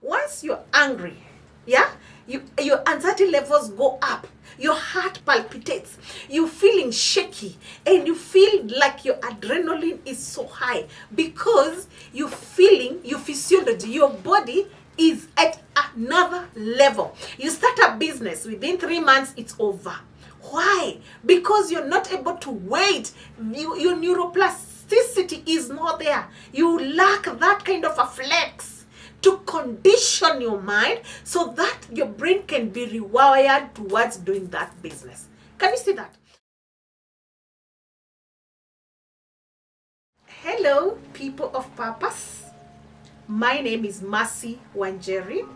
Once you're angry, yeah, your anxiety levels go up, your heart palpitates, you feeling shaky, and you feel like your adrenaline is so high because you feeling your physiology, your body is at another level. You start a business, within 3 months it's over. Why? Because you're not able to wait. Your neuroplasticity is not there. You lack that kind of a flex to condition your mind so that your brain can be rewired towards doing that business. Can you see that? Hello, people of purpose. My name is Mercy Wanjeri,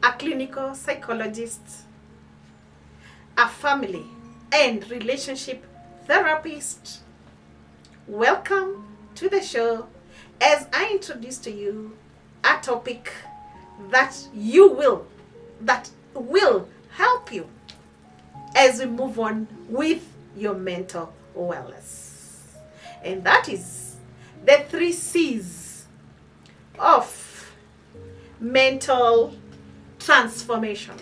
a clinical psychologist, a family and relationship therapist. Welcome to the show as I introduce to you a topic that will help you as we move on with your mental wellness. And that is the 3 C's of mental transformation.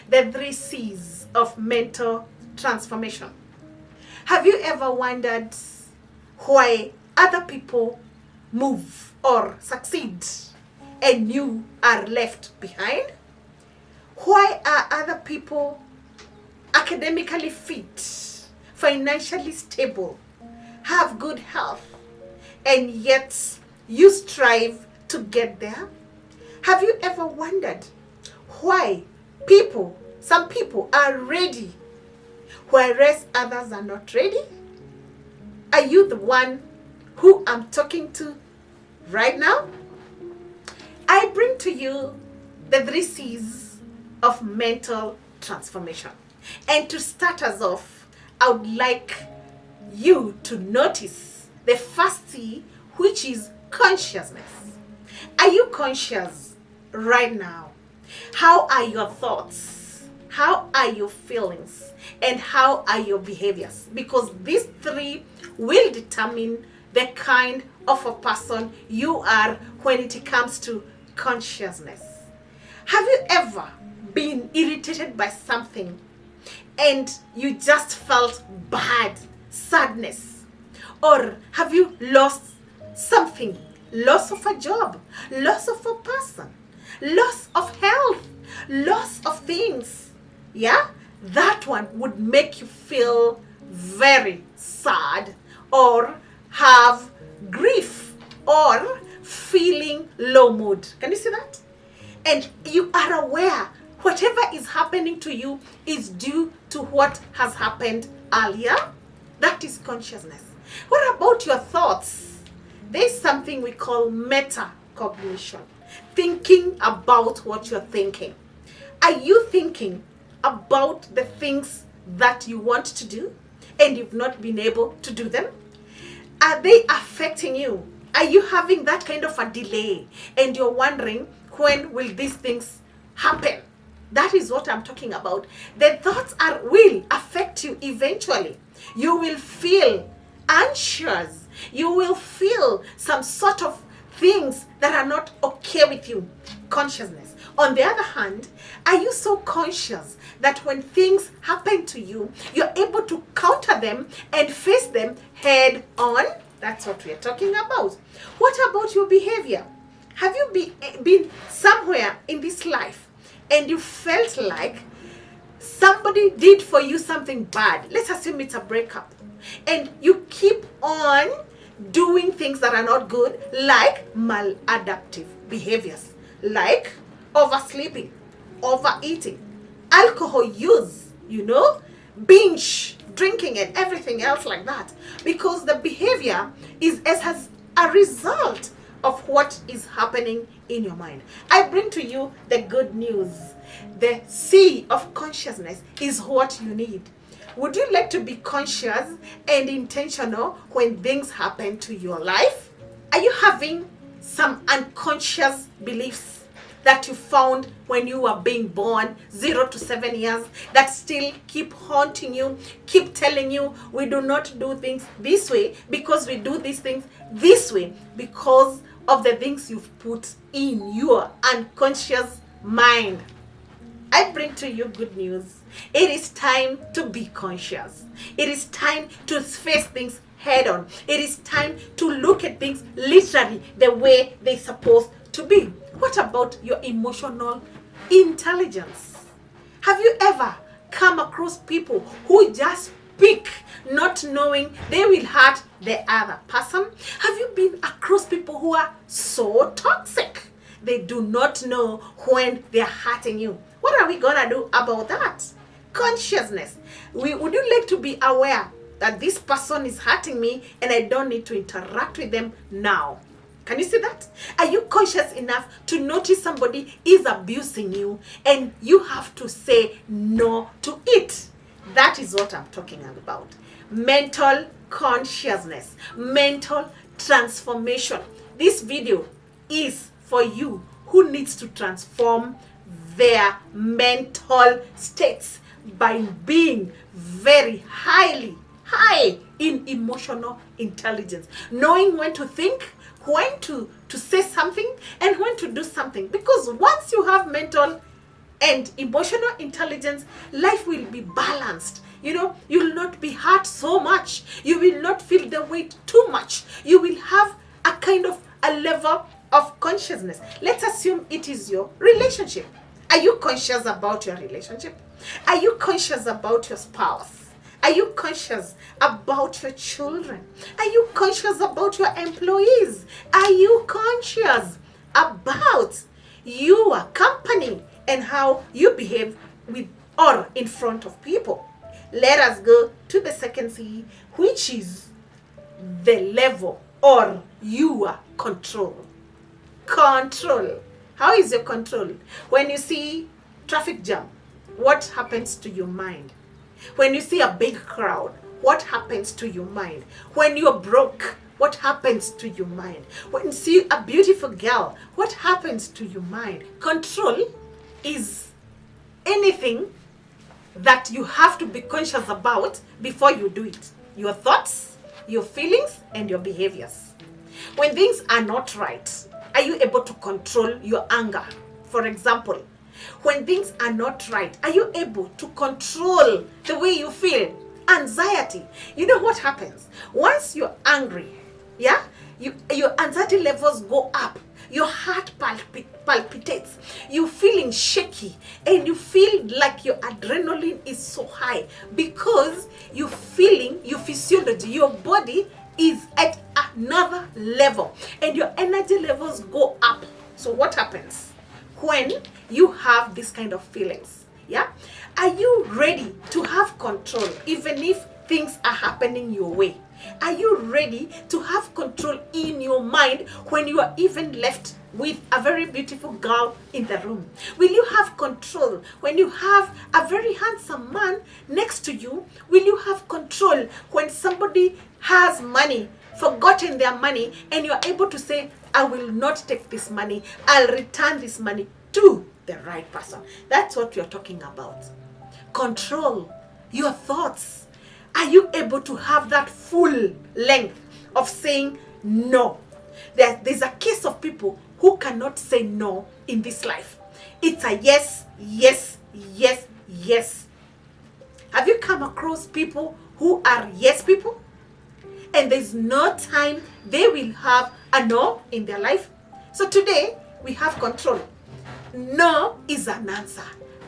The 3 C's of mental transformation. Have you ever wondered why other people move or succeed and you are left behind? Why are other people academically fit, financially stable, have good health, and yet you strive to get there? Have you ever wondered why some people are ready, whereas others are not ready? Are you the one who I'm talking to right now? I bring to you the 3 C's of mental transformation. And to start us off, I would like you to notice the first C, which is consciousness. Are you conscious right now? How are your thoughts? How are your feelings? And how are your behaviors? Because these 3 will determine the kind of a person you are when it comes to consciousness. Have you ever been irritated by something and you just felt bad, sadness? Or have you lost something? Loss of a job, loss of a person, loss of health, loss of things. Yeah? That one would make you feel very sad or have grief or feeling low mood. Can you see that? And you are aware whatever is happening to you is due to what has happened earlier. That is consciousness. What about your thoughts? There's something we call metacognition. Thinking about what you're thinking. Are you thinking about the things that you want to do and you've not been able to do them? Are they affecting you? Are you having that kind of a delay and you're wondering, when will these things happen? That is what I'm talking about. The thoughts will affect you eventually. You will feel anxious. You will feel some sort of things that are not okay with you. Consciousness. On the other hand, are you so conscious that when things happen to you, you're able to counter them and face them head on? That's what we're talking about. What about your behavior? Have you been somewhere in this life and you felt like somebody did for you something bad? Let's assume it's a breakup. And you keep on doing things that are not good, like maladaptive behaviors, like oversleeping, overeating, alcohol use, binge drinking and everything else like that, because the behavior is as a result of what is happening in your mind. I bring to you the good news. The C of consciousness is what you need. Would you like to be conscious and intentional when things happen to your life? Are you having some unconscious beliefs that you found when you were being born, 0 to 7 years, that still keep haunting you, keep telling you we do not do things this way because we do these things this way because of the things you've put in your unconscious mind. I bring to you good news. It is time to be conscious. It is time to face things head on. It is time to look at things literally the way they're supposed to be. What about your emotional intelligence? Have you ever come across people who just speak not knowing they will hurt the other person? Have you been across people who are so toxic? They do not know when they're hurting you. What are we gonna do about that? Consciousness. Would you like to be aware that this person is hurting me and I don't need to interact with them now? Can you see that? Are you conscious enough to notice somebody is abusing you and you have to say no to it? That is what I'm talking about. Mental consciousness, mental transformation. This video is for you who needs to transform their mental states by being very high in emotional intelligence, knowing when to think, when to say something, and when to do something. Because once you have mental and emotional intelligence, life will be balanced. You will not be hurt so much. You will not feel the weight too much. You will have a kind of a level of consciousness. Let's assume it is your relationship. Are you conscious about your relationship? Are you conscious about your spouse? Are you conscious about your children? Are you conscious about your employees? Are you conscious about your company and how you behave with or in front of people? Let us go to the second C, which is the level or your control. Control. How is your control? When you see traffic jam, what happens to your mind? When you see a big crowd, what happens to your mind? When you're broke, what happens to your mind? When you see a beautiful girl, what happens to your mind? Control is anything that you have to be conscious about before you do it. Your thoughts, your feelings, and your behaviors. When things are not right, are you able to control your anger? For example, when things are not right, are you able to control the way you feel? Anxiety. You know what happens? Once you're angry, your anxiety levels go up. Your heart palpitates. You're feeling shaky and you feel like your adrenaline is so high because you're feeling your physiology, your body is at another level and your energy levels go up. So what happens when you have this kind of feelings? Are you ready to have control even if things are happening your way? Are you ready to have control in your mind when you are even left with a very beautiful girl in the room? Will you have control when you have a very handsome man next to you? Will you have control when somebody has money, forgotten their money, and you're able to say, I will not take this money, I'll return this money to the right person? That's what you're talking about. Control your thoughts. Are you able to have that full length of saying no? There's a case of people who cannot say no in this life. It's a yes, yes, yes, yes. Have you come across people who are yes people? And there's no time they will have a no in their life. So today we have control. No is an answer.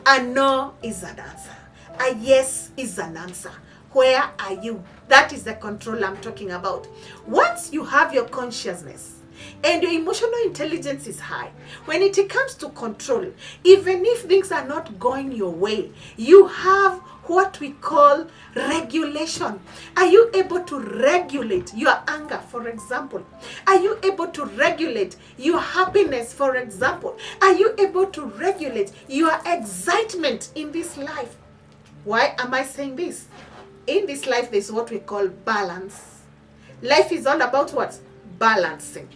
A no is an answer. A yes is an answer. Where are you? That is the control I'm talking about. Once you have your consciousness and your emotional intelligence is high, when it comes to control, even if things are not going your way, you have what we call regulation. Are you able to regulate your anger, for example? Are you able to regulate your happiness, for example? Are you able to regulate your excitement in this life? Why am I saying this? In this life, there's what we call balance. Life is all about what? Balancing.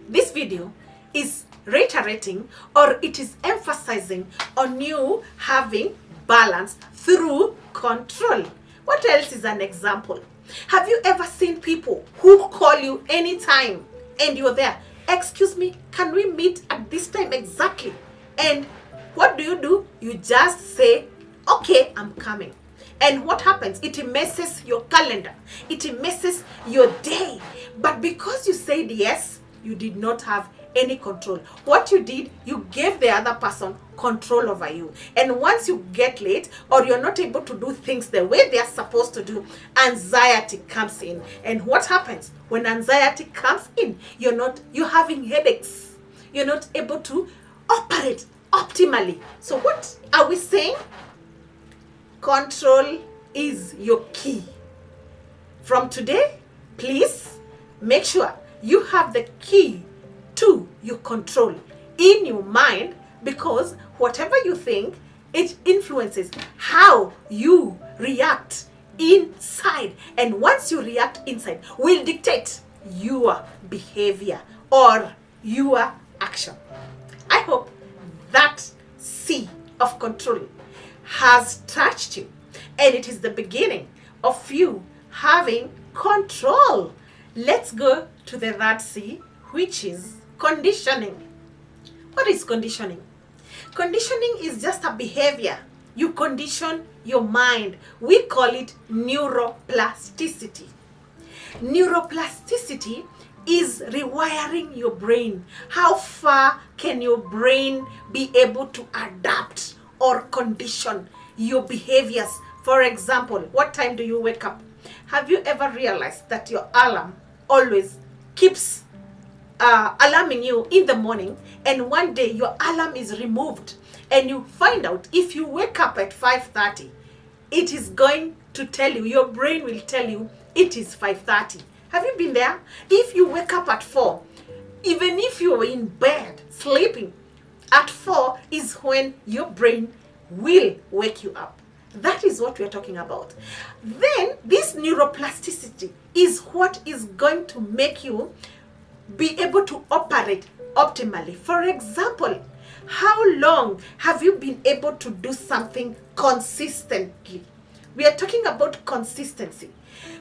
This video is reiterating, or it is emphasizing on you having balance through control. What else is an example? Have you ever seen people who call you anytime and you're there? excuse me, can we meet at this time exactly? And what do? You just say, okay, I'm coming. And what happens? It messes your calendar. It messes your day. But because you said yes, you did not have any control. What you did, you gave the other person control over you. And once you get late or you're not able to do things the way they're supposed to do, anxiety comes in. And what happens when anxiety comes in? You're having headaches. You're not able to operate optimally. So what are we saying? Control is your key. From today, please make sure you have the key to your control in your mind, because whatever you think, it influences how you react inside. And once you react inside, will dictate your behavior or your action. I hope that C of control has touched you, and it is the beginning of you having control. Let's go to the third C, which is conditioning. What is conditioning? Conditioning is just a behavior. You condition your mind. We call it neuroplasticity. Neuroplasticity is rewiring your brain. How far can your brain be able to adapt or condition your behaviors? For example, what time do you wake up? Have you ever realized that your alarm always keeps alarming you in the morning, and one day your alarm is removed and you find out if you wake up at 5:30, it is going to tell you, your brain will tell you it is 5:30. Have you been there? If you wake up at 4, even if you are in bed sleeping, at 4 is when your brain will wake you up. That is what we are talking about. Then this neuroplasticity is what is going to make you be able to operate optimally. For example, how long have you been able to do something consistently? We are talking about consistency.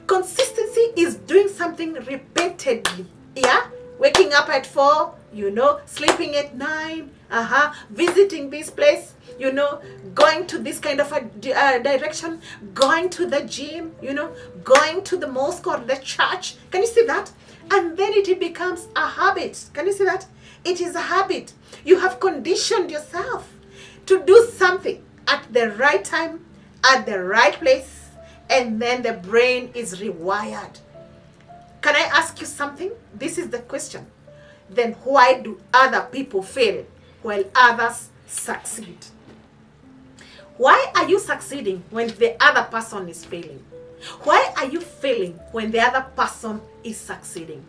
Consistency is doing something repeatedly. Yeah? Waking up at 4, sleeping at 9, visiting this place, going to this kind of a direction, going to the gym, going to the mosque or the church. Can you see that? And then it becomes a habit. Can you see that? It is a habit. You have conditioned yourself to do something at the right time, at the right place, and then the brain is rewired. Can I ask you something? This is the question. Then why do other people fail while others succeed? Why are you succeeding when the other person is failing? Why are you failing when the other person is succeeding?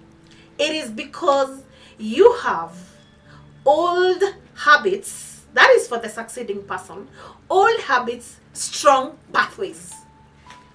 It is because you have old habits. That is for the succeeding person. Old habits, strong pathways.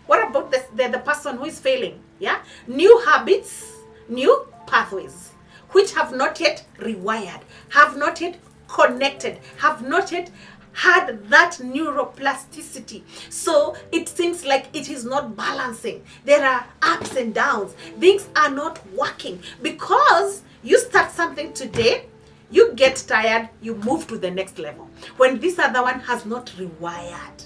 What about the person who is failing? Yeah? New habits, new pathways, which have not yet rewired, have not yet connected, have not yet had that neuroplasticity. So it seems like it is not balancing. There are ups and downs. Things are not working because you start something today, you get tired, you move to the next level. When this other one has not rewired,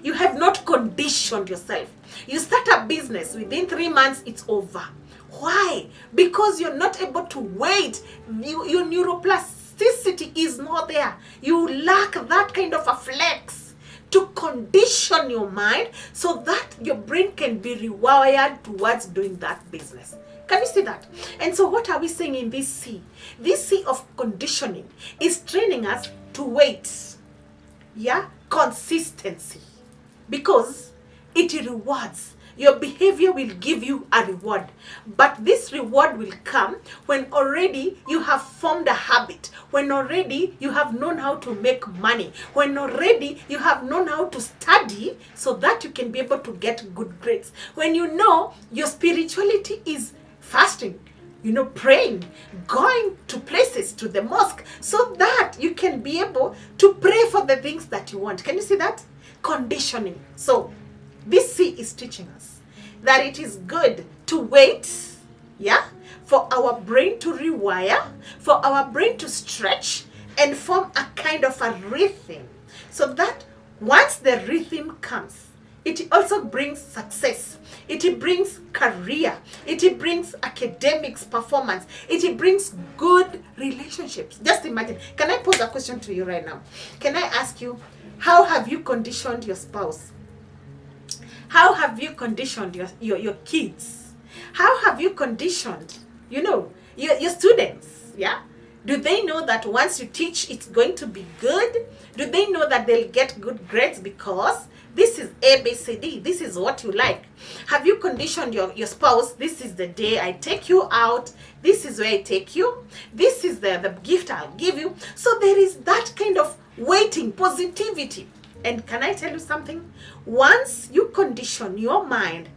you have not conditioned yourself. You start a business, within 3 months, it's over. Why? Because you're not able to wait. Your neuroplasticity is not there. You lack that kind of a flex to condition your mind so that your brain can be rewired towards doing that business. Can you see that? And so what are we saying in this C? This C of conditioning is training us to wait. Yeah? Consistency. Because it rewards. Your behavior will give you a reward. But this reward will come when already you have formed a habit. When already you have known how to make money. When already you have known how to study so that you can be able to get good grades. When you know your spirituality is fasting, praying, going to places, to the mosque, so that you can be able to pray for the things that you want. Can you see that? Conditioning. So this C is teaching us that it is good to wait, for our brain to rewire, for our brain to stretch and form a kind of a rhythm. So that once the rhythm comes, it also brings success. It brings career. It brings academics performance. It brings good relationships. Just imagine. Can I pose a question to you right now? Can I ask you, how have you conditioned your spouse? How have you conditioned your kids? How have you conditioned, your students? Yeah? Do they know that once you teach, it's going to be good? Do they know that they'll get good grades because this is A, B, C, D. This is what you like? Have you conditioned your spouse? This is the day I take you out. This is where I take you. This is the gift I'll give you. So there is that kind of waiting, positivity. And can I tell you something? Once you condition your mind,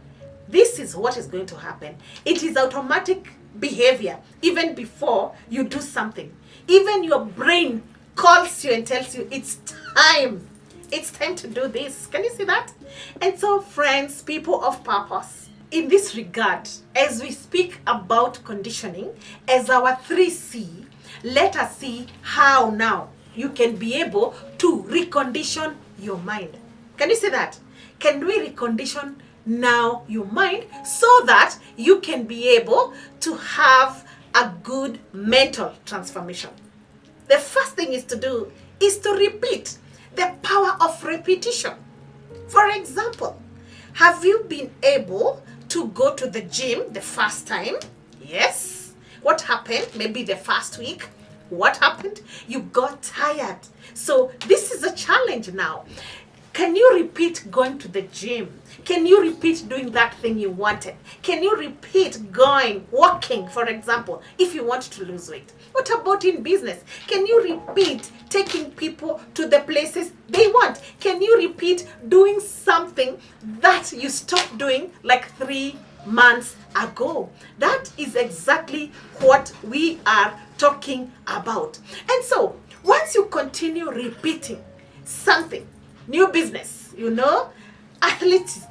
this is what is going to happen. It is automatic behavior even before you do something. Even your brain calls you and tells you it's time. It's time to do this. Can you see that? And so, friends, people of purpose, in this regard, as we speak about conditioning as our 3C, let us see how now you can be able to recondition your mind. Can you see that? Can we recondition now your mind so that you can be able to have a good mental transformation? The first thing is to do is to repeat. The power of repetition. For example, have you been able to go to the gym the first time? Yes. What happened? Maybe the first week. What happened? You got tired. So this is a challenge now. Can you repeat going to the gym? Can you repeat doing that thing you wanted? Can you repeat walking, for example, if you want to lose weight? What about in business? Can you repeat taking people to the places they want? Can you repeat doing something that you stopped doing like 3 months ago? That is exactly what we are talking about. And so, once you continue repeating something, new business, athletes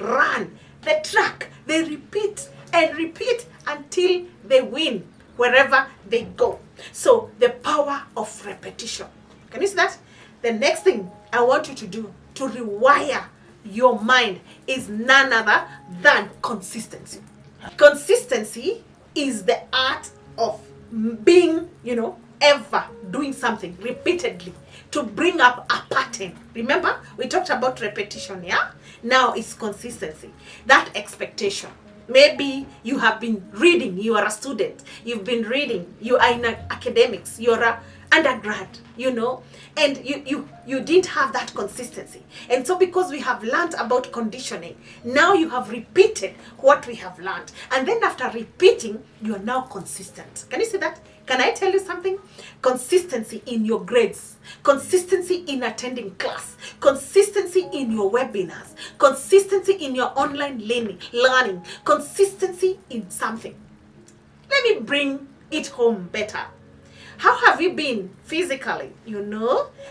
run the track. They repeat and repeat until they win wherever they go. So the power of repetition. Can you see that? The next thing I want you to do to rewire your mind is none other than consistency. Consistency is the art of being, ever doing something repeatedly to bring up a pattern. Remember, we talked about repetition, yeah? Now it's consistency. That expectation. Maybe you have been reading, you are a student, you've been reading, you are in academics, you're an undergrad, and you didn't have that consistency. And so because we have learned about conditioning, now you have repeated what we have learned. And then after repeating, you are now consistent. Can you see that? Can I tell you something? Consistency in your grades, consistency in attending class, consistency in your webinars, consistency in your online learning, consistency in something. Let me bring it home better. How have you been physically?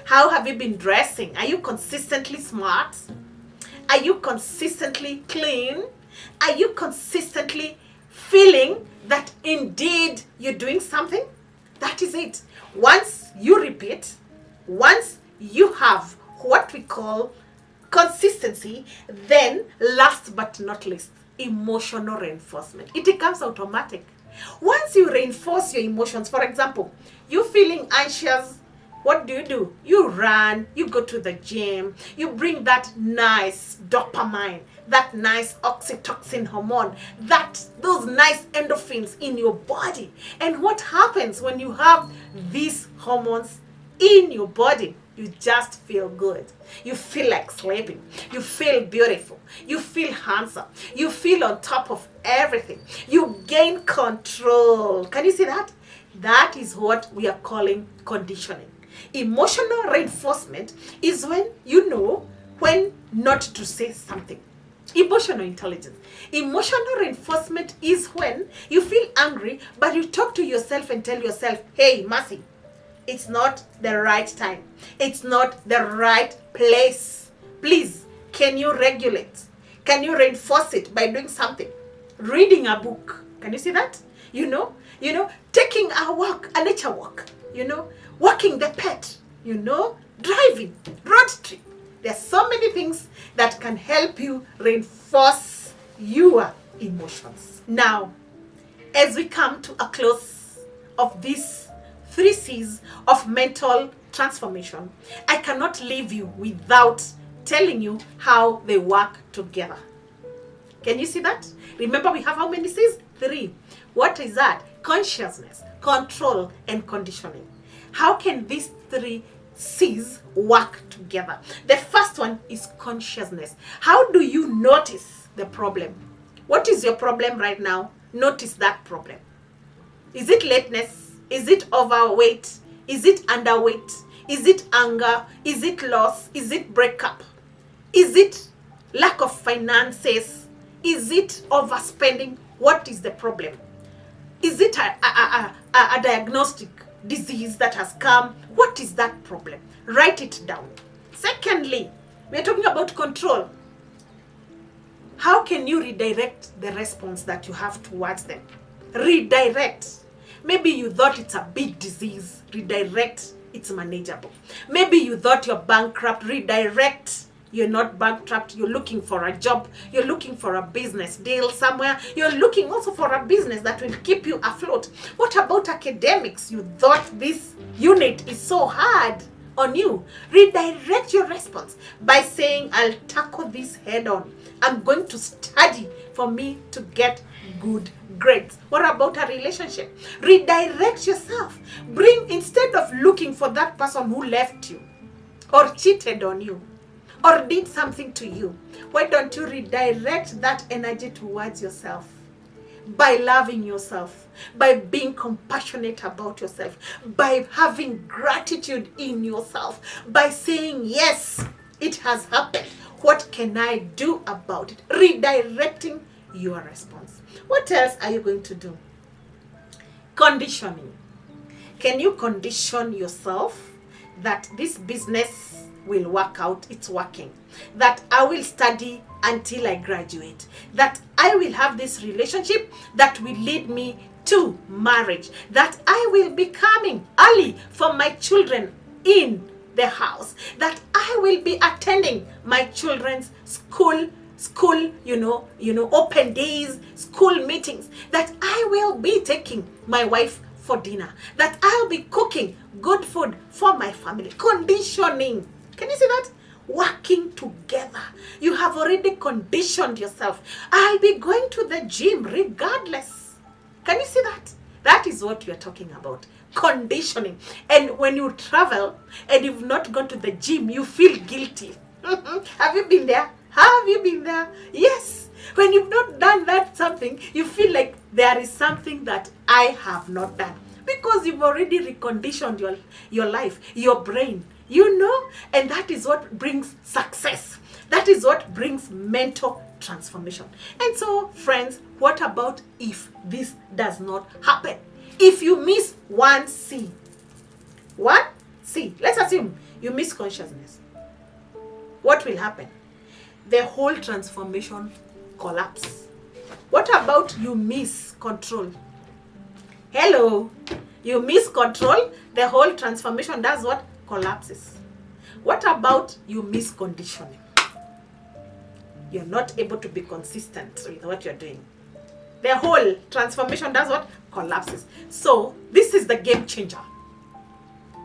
How have you been dressing? Are you consistently smart? Are you consistently clean? Are you consistently feeling that indeed you're doing something? That is it. Once you repeat, once you have what we call consistency, then last but not least, emotional reinforcement. It becomes automatic. Once you reinforce your emotions, for example, you're feeling anxious, what do? You run, you go to the gym, you bring that nice dopamine, that nice oxytocin hormone, those nice endorphins in your body. And what happens when you have these hormones in your body? You just feel good. You feel like sleeping. You feel beautiful. You feel handsome. You feel on top of everything. You gain control. Can you see that? That is what we are calling conditioning. Emotional reinforcement is when you know when not to say something. Emotional intelligence. Emotional reinforcement is when you feel angry, but you talk to yourself and tell yourself, hey, Mercy, it's not the right time. It's not the right place. Please, can you regulate? Can you reinforce it by doing something? Reading a book. Can you see that? Taking a nature walk, walking the pet, driving, road trip. There's so many things that can help you reinforce your emotions. Now, as we come to a close of these 3 C's of mental transformation, I cannot leave you without telling you how they work together. Can you see that? Remember, we have how many C's? 3. What is that? Consciousness, control, and conditioning. How can these 3 C's work together? The first one is consciousness. How do you notice the problem? What is your problem right now? Notice that problem. Is it lateness? Is it overweight? Is it underweight? Is it anger? Is it loss? Is it breakup? Is it lack of finances? Is it overspending? What is the problem? Is it a diagnostic disease that has come? What is that problem? Write it down. Secondly, we're talking about control. How can you redirect the response that you have towards them? Redirect. Maybe you thought it's a big disease. Redirect. It's manageable. Maybe you thought you're bankrupt. Redirect. You're not bankrupt. You're looking for a job. You're looking for a business deal somewhere. You're looking also for a business that will keep you afloat. What about academics? You thought this unit is so hard on you. Redirect your response by saying, I'll tackle this head on. I'm going to study for me to get good grades. What about a relationship? Redirect yourself. Instead of looking for that person who left you or cheated on you or did something to you, why don't you redirect that energy towards yourself? By loving yourself, by being compassionate about yourself, by having gratitude in yourself, by saying, yes, it has happened. What can I do about it? Redirecting your response. What else are you going to do? Conditioning. Can you condition yourself that this business will work out? It's working. That I will study until I graduate. That I will have this relationship that will lead me to marriage. That I will be coming early for my children in the house. That I will be attending my children's school, open days, school meetings. That I will be taking my wife for dinner. That I'll be cooking good food for my family. Conditioning. Can you see that? Working together. You have already conditioned yourself. I'll be going to the gym regardless. Can you see that? That is what we are talking about. Conditioning. And when you travel and you've not gone to the gym, you feel guilty. Have you been there? Have you been there? Yes. When you've not done that something, you feel like there is something that I have not done. Because you've already reconditioned your life, your brain, and that is what brings success. That is what brings mental transformation. And so, friends, what about if this does not happen? If you miss 1 C, let's assume you miss consciousness. What will happen? The whole transformation collapse. What about you miss control? Hello, you miss control, the whole transformation does what? Collapses. What about you miss conditioning? You're not able to be consistent with what you're doing. The whole transformation does what? Collapses. So, this is the game changer.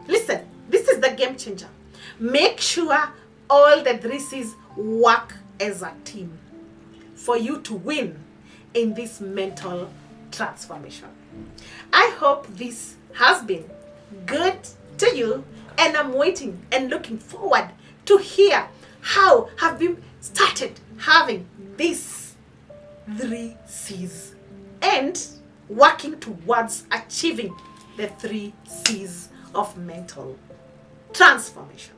Listen, this is the game changer. Make sure all the 3 C's work as a team for you to win in this mental transformation. I hope this has been good to you, and I'm waiting and looking forward to hear how have you started having these 3 C's and working towards achieving the 3 C's of mental transformation.